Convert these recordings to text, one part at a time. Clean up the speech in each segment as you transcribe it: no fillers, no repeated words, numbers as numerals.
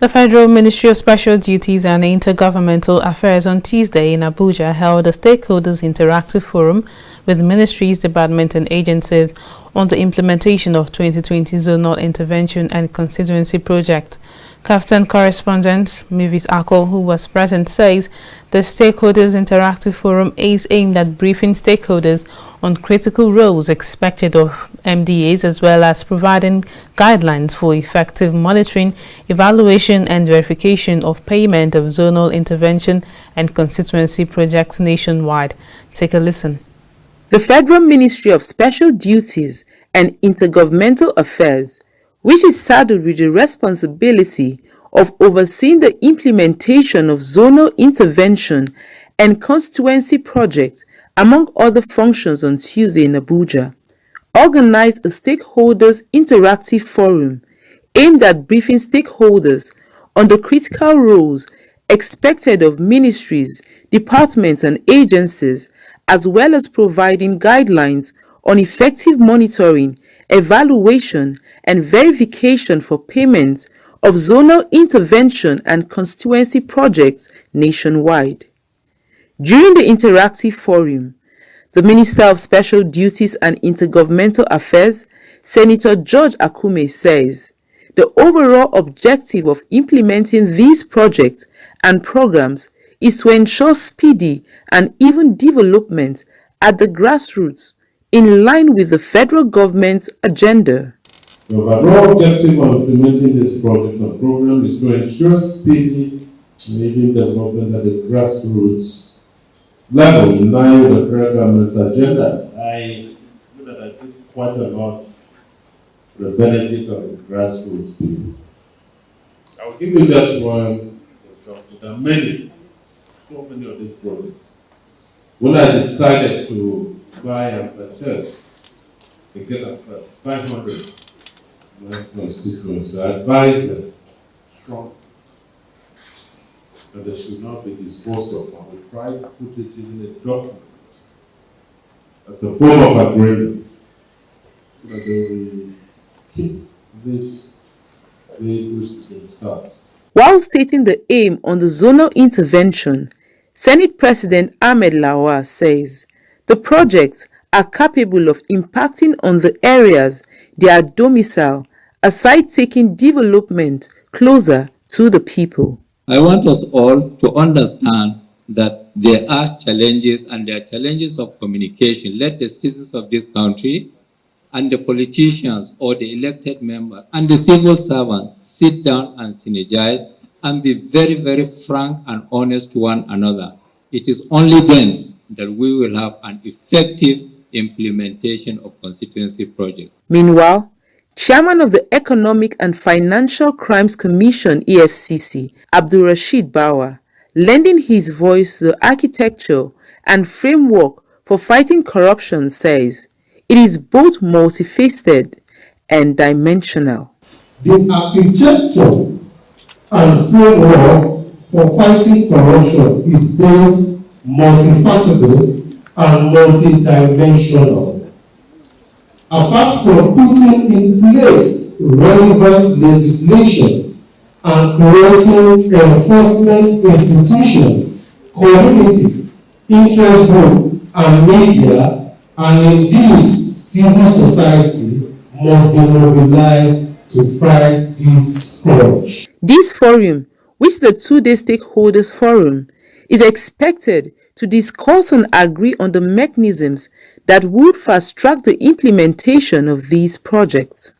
The Federal Ministry of Special Duties and Intergovernmental Affairs on Tuesday in Abuja held a stakeholders interactive forum with ministries, departments and agencies on the implementation of 2020 Zonal Intervention and Constituency Project. Captain Correspondent Mavis Akol, who was present, says the Stakeholders Interactive Forum is aimed at briefing stakeholders on critical roles expected of MDAs, as well as providing guidelines for effective monitoring, evaluation and verification of payment of zonal intervention and constituency projects nationwide. Take a listen. The Federal Ministry of Special Duties and Intergovernmental Affairs, which is saddled with the responsibility of overseeing the implementation of zonal intervention and constituency projects, among other functions, on Tuesday in Abuja, organized a stakeholders interactive forum aimed at briefing stakeholders on the critical roles expected of ministries, departments and agencies, as well as providing guidelines on effective monitoring, evaluation and verification for payment of zonal intervention and constituency projects nationwide. During the interactive forum, the Minister of Special Duties and Intergovernmental Affairs, Senator George Akume, says the overall objective of implementing these projects and programs is to ensure speedy and even development at the grassroots in line with the federal government's agenda. The overall objective of implementing this project and program is to ensure speedy and even development at the grassroots level in line with the federal government's agenda. I feel that I did quite a lot for the benefit of the grassroots people. I will give you just one example. There are many, so many of these projects. When I decided to buy and purchase, to get up 500 in my constituency, I advised them strongly that they should not be disposed of, and we try to put it in a document as a form of agreement so that they will keep these vehicles to themselves. While stating the aim on the zonal intervention, Senate President Ahmed Lawal says the projects are capable of impacting on the areas they are domicile, aside taking development closer to the people. I want us all to understand that there are challenges, and there are challenges of communication. Let the citizens of this country and the politicians or the elected members and the civil servants sit down and synergize and be very, very frank and honest to one another. It is only then that we will have an effective implementation of constituency projects. Meanwhile, Chairman of the Economic and Financial Crimes Commission (EFCC), Abdul Rashid Bawa, lending his voice to the architecture and framework for fighting corruption, says it is both multifaceted and dimensional. The architecture and framework for fighting corruption is both multifaceted and multidimensional. Apart from putting in place relevant legislation and creating enforcement institutions, communities, interest groups, and media, and indeed civil society must be mobilized to fight this scourge. This forum, which is the two-day stakeholders forum, is expected to discuss and agree on the mechanisms that would fast-track the implementation of these projects.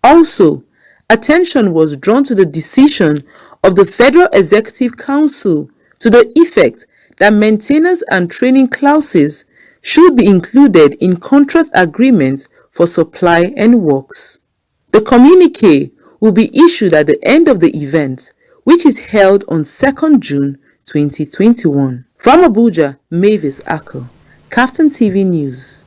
Also, attention was drawn to the decision of the Federal Executive Council to the effect that maintenance and training clauses should be included in contract agreements for supply and works. The communique will be issued at the end of the event, which is held on 2nd June 2021. From Abuja, Mavis Akol, Captain TV News.